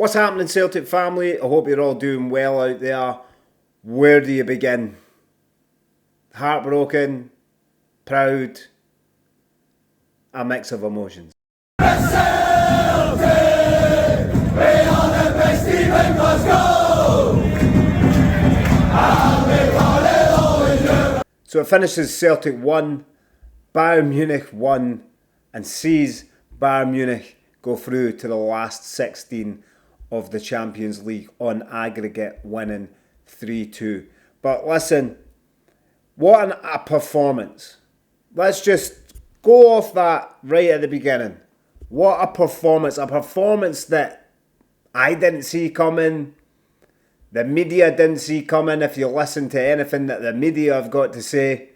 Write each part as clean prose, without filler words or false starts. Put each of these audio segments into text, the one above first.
What's happening, Celtic family? I hope you're all doing well out there. Where do you begin? Heartbroken, proud, a mix of emotions. Celtic, we are the best team in Glasgow, and we call it always you. So it finishes Celtic 1, Bayern Munich 1, and sees Bayern Munich go through to the last 16 of the Champions League on aggregate, winning 3-2. But listen, what a performance. Let's just go off that right at the beginning. What a performance that I didn't see coming, the media didn't see coming. If you listen to anything that the media have got to say,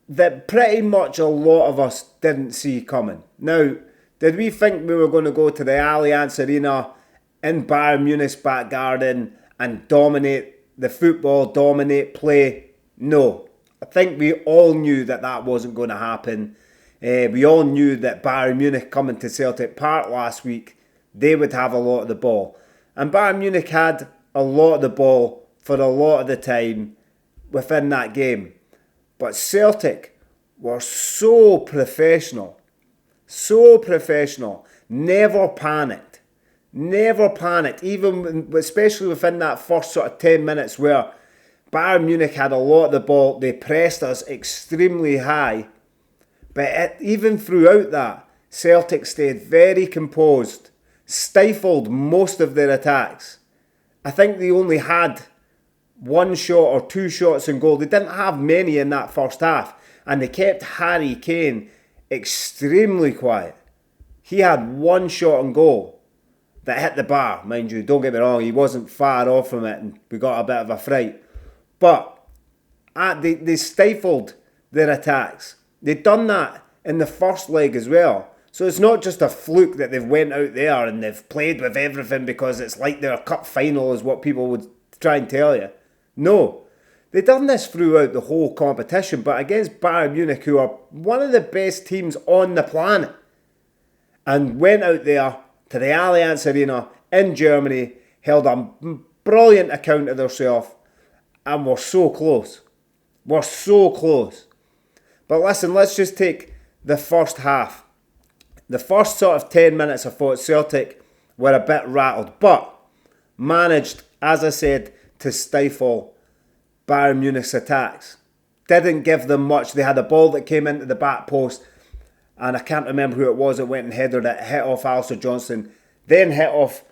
that pretty much a lot of us didn't see coming. Now, did we think we were going to go to the Allianz Arena in Bayern Munich's back garden and dominate the football, dominate play? No. I think we all knew that that wasn't going to happen. We all knew that Bayern Munich coming to Celtic Park last week, they would have a lot of the ball. And Bayern Munich had a lot of the ball for a lot of the time within that game. But Celtic were so professional, never panicked, even especially within that first sort of 10 minutes where Bayern Munich had a lot of the ball. They pressed us extremely high, but even throughout that, Celtic stayed very composed, stifled most of their attacks. I think they only had one shot or two shots in goal. They didn't have many in that first half, and they kept Harry Kane extremely quiet. He had one shot on goal that hit the bar, mind you. Don't get me wrong, he wasn't far off from it, and we got a bit of a fright. But they stifled their attacks. They'd done that in the first leg as well. So it's not just a fluke that they've went out there and they've played with everything because it's like their cup final is what people would try and tell you. No, they've done this throughout the whole competition, but against Bayern Munich, who are one of the best teams on the planet, and went out there to the Allianz Arena in Germany, held a brilliant account of themselves, and we're so close. We're so close. But listen, let's just take the first half. The first sort of 10 minutes, I thought Celtic were a bit rattled, but managed, as I said, to stifle Bayern Munich's attacks. Didn't give them much. They had a ball that came into the back post, and I can't remember who it was that went and headed it, hit off Alistair Johnston, then hit off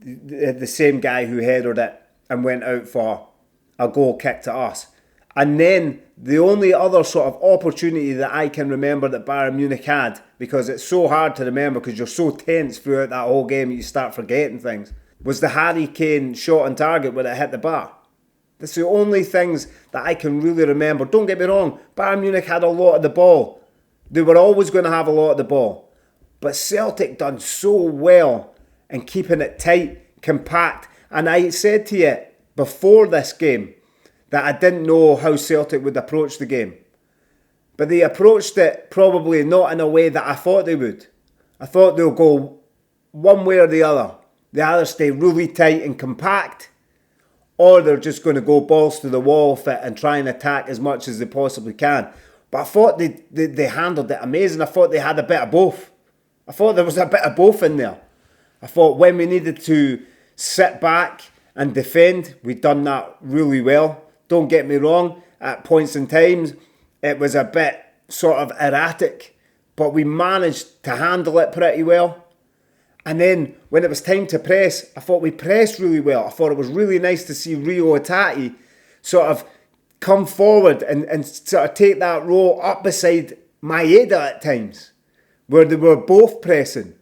the same guy who headed it and went out for a goal kick to us. And then the only other sort of opportunity that I can remember that Bayern Munich had, because it's so hard to remember because you're so tense throughout that whole game you start forgetting things, was the Harry Kane shot on target when it hit the bar. That's the only things that I can really remember. Don't get me wrong, Bayern Munich had a lot of the ball. They were always going to have a lot of the ball. But Celtic done so well in keeping it tight, compact. And I said to you before this game that I didn't know how Celtic would approach the game. But they approached it probably not in a way that I thought they would. I thought they'll go one way or the other. They either stay really tight and compact, or they're just going to go balls to the wall fit and try and attack as much as they possibly can. But I thought they handled it amazing. I thought they had a bit of both. I thought there was a bit of both in there. I thought when we needed to sit back and defend, we'd done that really well. Don't get me wrong, at points in times, it was a bit sort of erratic, but we managed to handle it pretty well. And then when it was time to press, I thought we pressed really well. I thought it was really nice to see Rio Otati sort of come forward and sort of take that role up beside Maeda at times, where they were both pressing.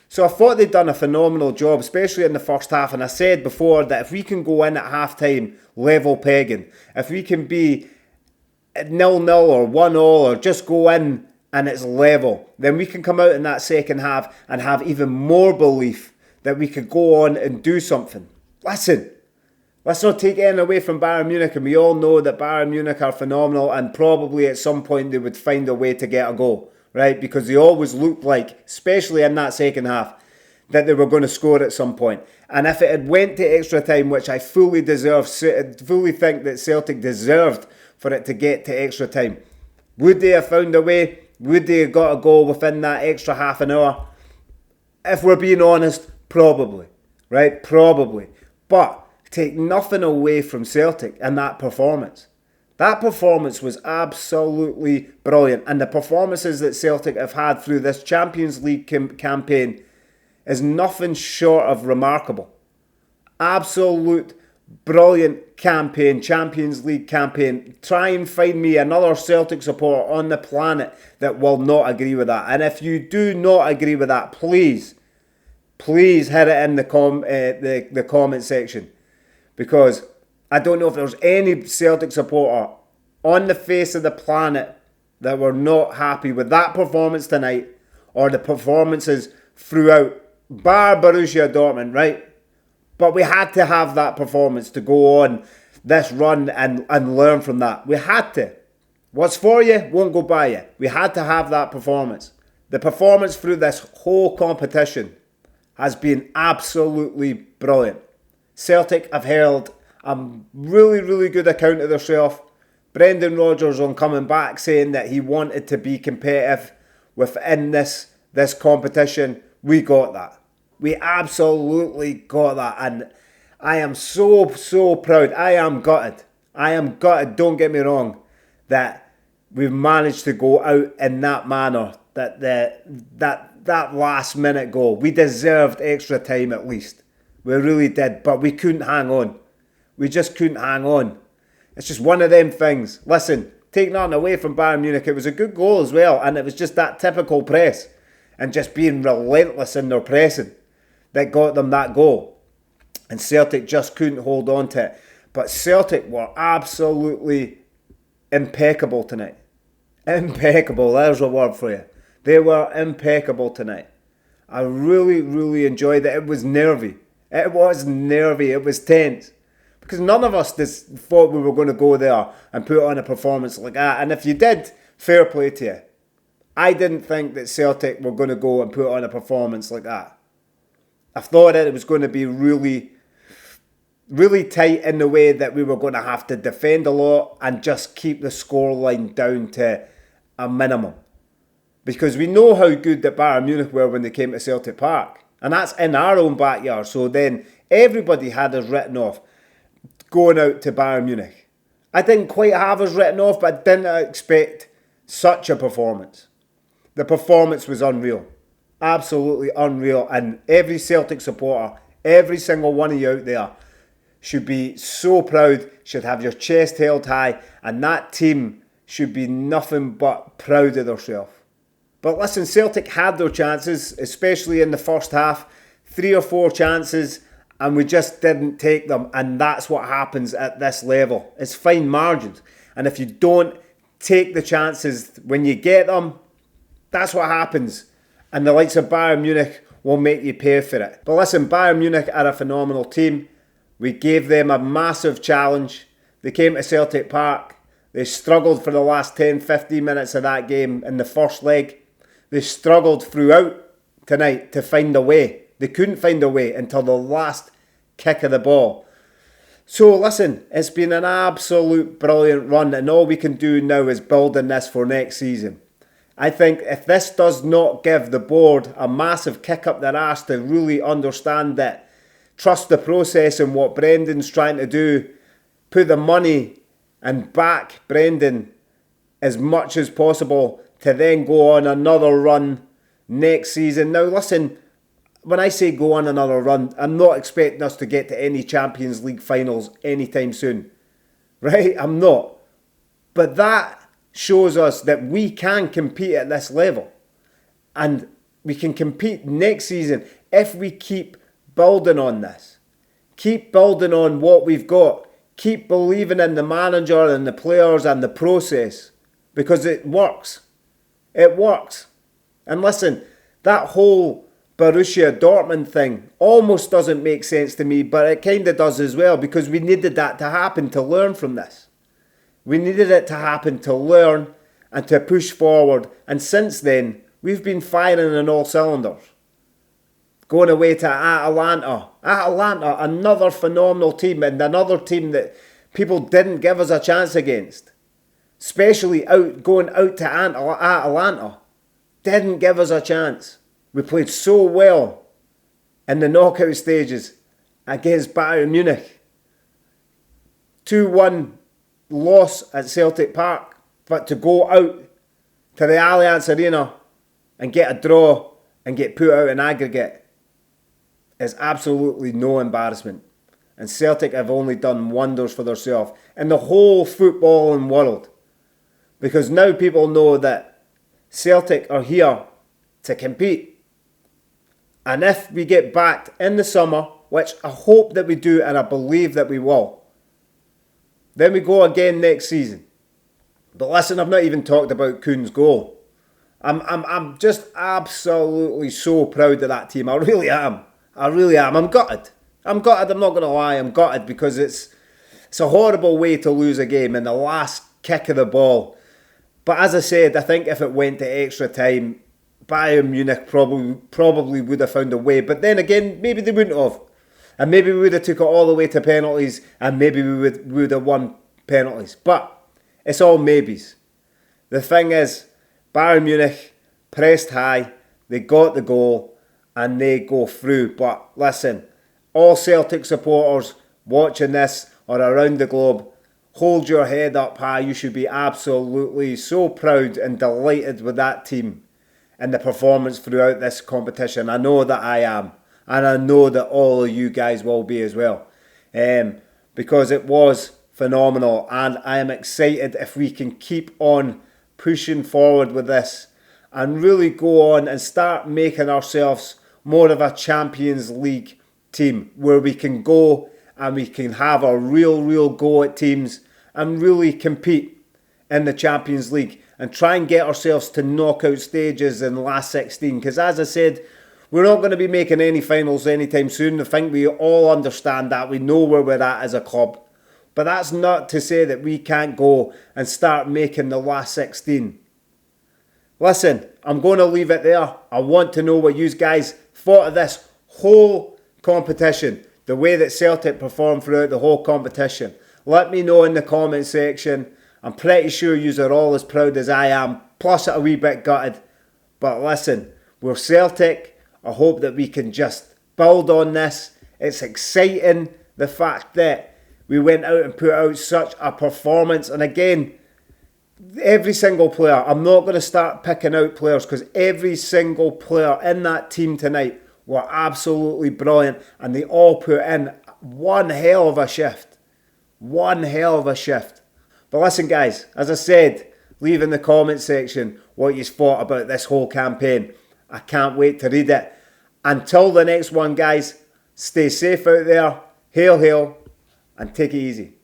So I thought they'd done a phenomenal job, especially in the first half. And I said before that if we can go in at half-time level pegging, if we can be 0-0 or 1-0 or just go in and it's level, then we can come out in that second half and have even more belief that we could go on and do something. Listen, let's not take anything away from Bayern Munich, and we all know that Bayern Munich are phenomenal and probably at some point they would find a way to get a goal, right? Because they always looked like, especially in that second half, that they were going to score at some point. And if it had went to extra time, which I fully think that Celtic deserved for it to get to extra time, would they have found a way? Would they have got a goal within that extra half an hour? If we're being honest, probably. Right? Probably. But take nothing away from Celtic and that performance. That performance was absolutely brilliant. And the performances that Celtic have had through this Champions League campaign is nothing short of remarkable. Absolute brilliant campaign, Champions League campaign. Try and find me another Celtic supporter on the planet that will not agree with that. And if you do not agree with that, please hit it in the comment section. Because I don't know if there's any Celtic supporter on the face of the planet that were not happy with that performance tonight or the performances throughout, bar Borussia Dortmund, right? But we had to have that performance to go on this run and learn from that. We had to. What's for you won't go by you. We had to have that performance. The performance through this whole competition has been absolutely brilliant. Celtic have held a really, really good account of themselves. Brendan Rodgers on coming back saying that he wanted to be competitive within this competition. We got that. We absolutely got that. And I am so proud. I am gutted. Don't get me wrong, that we've managed to go out in that manner. That last minute goal. We deserved extra time at least. We really did. But we couldn't hang on. We just couldn't hang on. It's just one of them things. Listen, take nothing away from Bayern Munich. It was a good goal as well. And it was just that typical press. And just being relentless in their pressing that got them that goal. And Celtic just couldn't hold on to it. But Celtic were absolutely impeccable tonight. Impeccable, there's a word for you. They were impeccable tonight. I really, really enjoyed it. It was nervy. It was tense. Because none of us thought we were going to go there and put on a performance like that. And if you did, fair play to you. I didn't think that Celtic were going to go and put on a performance like that. I thought that it was going to be really, really tight in the way that we were going to have to defend a lot and just keep the scoreline down to a minimum. Because we know how good that Bayern Munich were when they came to Celtic Park. And that's in our own backyard. So then everybody had us written off going out to Bayern Munich. I didn't quite have us written off, but I didn't expect such a performance. The performance was unreal. Absolutely unreal. And every Celtic supporter, every single one of you out there should be so proud, should have your chest held high, and that team should be nothing but proud of themselves. But listen, Celtic had their chances, especially in the first half. 3 or 4 chances, and we just didn't take them. And that's what happens at this level. It's fine margins. And if you don't take the chances when you get them, that's what happens. And the likes of Bayern Munich will make you pay for it. But listen, Bayern Munich are a phenomenal team. We gave them a massive challenge. They came to Celtic Park. They struggled for the last 10-15 minutes of that game in the first leg. They struggled throughout tonight to find a way. They couldn't find a way until the last kick of the ball. So listen, it's been an absolute brilliant run, and all we can do now is build on this for next season. I think if this does not give the board a massive kick up their arse to really understand that, trust the process and what Brendan's trying to do, put the money and back Brendan as much as possible to then go on another run next season. Now listen, when I say go on another run, I'm not expecting us to get to any Champions League finals anytime soon. Right? I'm not. But that shows us that we can compete at this level. And we can compete next season if we keep building on this. Keep building on what we've got. Keep believing in the manager and the players and the process. Because it works. It works. And listen, that whole Borussia Dortmund thing almost doesn't make sense to me, but it kind of does as well, because we needed that to happen to learn from this. We needed it to happen to learn and to push forward. And since then, we've been firing on all cylinders. going away to Atalanta. Atalanta, another phenomenal team and another team that people didn't give us a chance against. Especially going out to Atalanta. Didn't give us a chance. We played so well in the knockout stages against Bayern Munich. 2-1 loss at Celtic Park. But to go out to the Allianz Arena and get a draw and get put out in aggregate is absolutely no embarrassment. And Celtic have only done wonders for themselves in the whole footballing world. Because now people know that Celtic are here to compete. And if we get backed in the summer, which I hope that we do and I believe that we will, then we go again next season. But listen, I've not even talked about Kuhn's goal. I'm just absolutely so proud of that team. I really am. I'm gutted. I'm not going to lie. I'm gutted because it's a horrible way to lose a game in the last kick of the ball. But as I said, I think if it went to extra time, Bayern Munich probably would have found a way. But then again, maybe they wouldn't have. And maybe we would have took it all the way to penalties and maybe we would have won penalties. But it's all maybes. The thing is, Bayern Munich pressed high, they got the goal and they go through. But listen, all Celtic supporters watching this or around the globe, hold your head up high. You should be absolutely so proud and delighted with that team and the performance throughout this competition. I know that I am. And I know that all of you guys will be as well. Because it was phenomenal. And I am excited if we can keep on pushing forward with this and really go on and start making ourselves more of a Champions League team where we can go and we can have a real go at teams and really compete in the Champions League and try and get ourselves to knockout stages in the last 16. Because as I said, we're not going to be making any finals anytime soon. I think we all understand that. We know where we're at as a club. But that's not to say that we can't go and start making the last 16. Listen, I'm going to leave it there. I want to know what you guys thought of this whole competition. The way that Celtic performed throughout the whole competition. Let me know in the comment section. I'm pretty sure you are all as proud as I am. Plus a wee bit gutted. But listen, we're Celtic. I hope that we can just build on this. It's exciting, the fact that we went out and put out such a performance. And again, every single player, I'm not going to start picking out players because every single player in that team tonight were absolutely brilliant. And they all put in one hell of a shift. One hell of a shift. But listen guys, as I said, leave in the comment section what you thought about this whole campaign. I can't wait to read it. Until the next one, guys, stay safe out there. Hail, hail, and take it easy.